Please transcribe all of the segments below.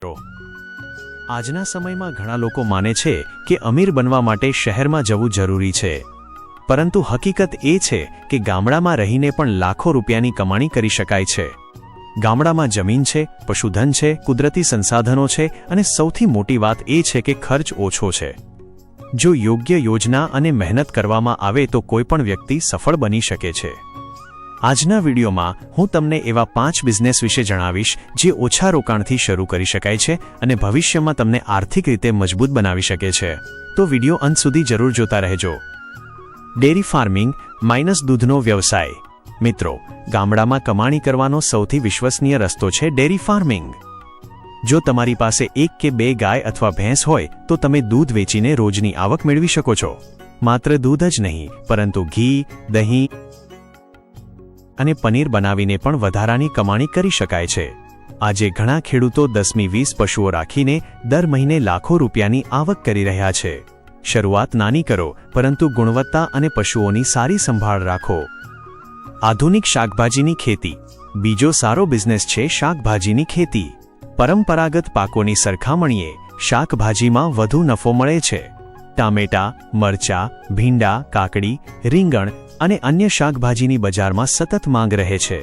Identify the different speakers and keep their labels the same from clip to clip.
Speaker 1: આજના સમયમાં ઘણા લોકો માને છે કે અમીર બનવા માટે શહેરમાં જવું જરૂરી છે, પરંતુ હકીકત એ છે કે ગામડામાં રહીને પણ લાખો રૂપિયાની કમાણી કરી શકાય છે. ગામડામાં જમીન છે, પશુધન છે, કુદરતી સંસાધનો છે અને સૌથી મોટી વાત એ છે કે ખર્ચ ઓછો છે. જો યોગ્ય યોજના અને મહેનત કરવામાં આવે તો કોઈપણ વ્યક્તિ સફળ બની શકે છે. આજના વિડીયોમાં હું તમને એવા 5 બિઝનેસ વિશે જણાવીશ જે ઓછા રોકાણથી શરૂ કરી શકાય છે અને ભવિષ્યમાં તમને આર્થિક રીતે મજબૂત બનાવી શકે છે. તો વિડીયો અંત સુધી જરૂર જોતા રહેજો. ડેરી ફાર્મિંગ માઇનસ દૂધનો વ્યવસાય. મિત્રો, ગામડામાં કમાણી કરવાનો સૌથી વિશ્વસનીય રસ્તો છે ડેરી ફાર્મિંગ. જો તમારી પાસે 1 કે 2 ગાય અથવા ભેંસ હોય તો તમે દૂધ વેચીને રોજની આવક મેળવી શકો છો. માત્ર દૂધ જ નહીં, પરંતુ ઘી, દહીં અને પનીર બનાવીને પણ વધારાની કમાણી કરી શકાય છે. આજે ઘણા ખેડૂતો 10-20 પશુઓ રાખીને દર મહિને લાખો રૂપિયાની આવક કરી રહ્યા છે. શરૂઆત નાની કરો, પરંતુ ગુણવત્તા અને પશુઓની સારી સંભાળ રાખો. આધુનિક શાકભાજીની ખેતી. બીજો સારો બિઝનેસ છે શાકભાજીની ખેતી. પરંપરાગત પાકોની સરખામણીએ શાકભાજીમાં વધુ નફો મળે છે. ટામેટાં, મરચાં, ભીંડા, કાકડી, રીંગણ અને અન્ય શાકભાજીની બજારમાં સતત માંગ રહે છે.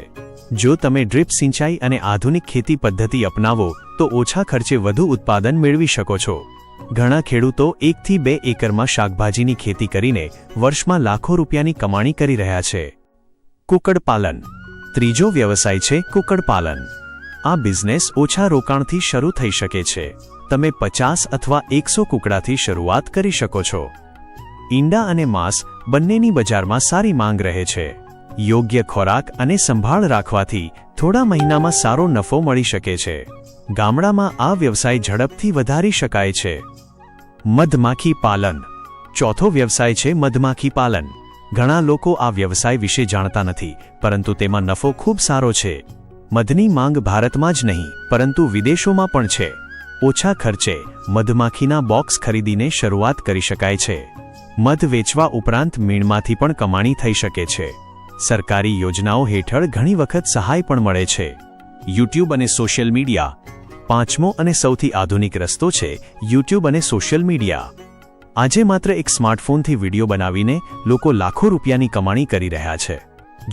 Speaker 1: જો તમે ડ્રીપ સિંચાઈ અને આધુનિક ખેતી પદ્ધતિ અપનાવો તો ઓછા ખર્ચે વધુ ઉત્પાદન મેળવી શકો છો. ઘણા ખેડૂતો 1 થી 2 એકરમાં શાકભાજીની ખેતી કરીને વર્ષમાં લાખો રૂપિયાની કમાણી કરી રહ્યા છે. કુક્કડપાલન. ત્રીજો વ્યવસાય છે કુક્કડપાલન. આ બિઝનેસ ઓછા રોકાણથી શરૂ થઈ શકે છે. તમે 50 અથવા 100 કૂકડાથી શરૂઆત કરી શકો છો. ઈંડા અને માંસ બંનેની બજારમાં સારી માંગ રહે છે. યોગ્ય ખોરાક અને સંભાળ રાખવાથી થોડા મહિનામાં સારો નફો મળી શકે છે. ગામડામાં આ વ્યવસાય ઝડપથી વધારી શકાય છે. મધમાખી પાલન. ચોથો વ્યવસાય છે મધમાખી પાલન. ઘણા લોકો આ વ્યવસાય વિશે જાણતા નથી, પરંતુ તેમાં નફો ખૂબ સારો છે. મધની માંગ ભારતમાં જ નહીં, પરંતુ વિદેશોમાં પણ છે. ઓછા ખર્ચે મધમાખીના બોક્સ ખરીદીને શરૂઆત કરી શકાય છે. મધ વેચવા ઉપરાંત મીણમાંથી પણ કમાણી થઈ શકે છે. સરકારી યોજનાઓ હેઠળ ઘણી વખત સહાય પણ મળે છે. યુટ્યુબ અને સોશિયલ મીડિયા. પાંચમો અને સૌથી આધુનિક રસ્તો છે યુટ્યુબ અને સોશિયલ મીડિયા. આજે માત્ર એક સ્માર્ટફોનથી વિડીયો બનાવીને લોકો લાખો રૂપિયાની કમાણી કરી રહ્યા છે.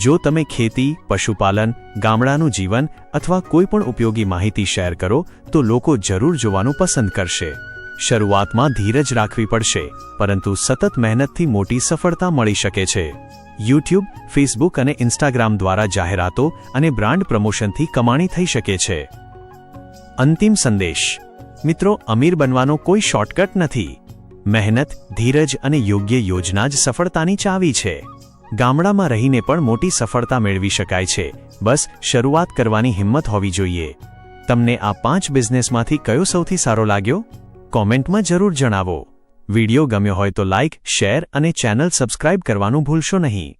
Speaker 1: જો તમે ખેતી, પશુપાલન, ગામડાનું જીવન અથવા કોઈપણ ઉપયોગી માહિતી શેર કરો તો લોકો જરૂર જોવાનું પસંદ કરશે. શરૂઆતમાં ધીરજ રાખવી પડશે, પરંતુ સતત મહેનતથી મોટી સફળતા મળી શકે છે. યુટ્યુબ, ફેસબુક અને ઇન્સ્ટાગ્રામ દ્વારા જાહેરાતો અને બ્રાન્ડ પ્રમોશનથી કમાણી થઈ શકે છે. અંતિમ સંદેશ. મિત્રો, અમીર બનવાનો કોઈ શોર્ટકટ નથી. મહેનત, ધીરજ અને યોગ્ય યોજના જ સફળતાની ચાવી છે. ગામડામાં રહીને પણ મોટી સફળતા મેળવી શકાય છે. બસ શરૂઆત કરવાની હિંમત હોવી જોઈએ. તમને આ 5 બિઝનેસમાંથી કયો સૌથી સારો લાગ્યો? કોમેન્ટમાં જરૂર જણાવો. વિડીયો ગમ્યો હોય તો લાઇક, શેર અને ચેનલ સબસ્ક્રાઇબ કરવાનું ભૂલશો નહીં.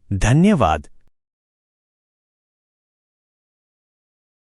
Speaker 1: ધન્યવાદ.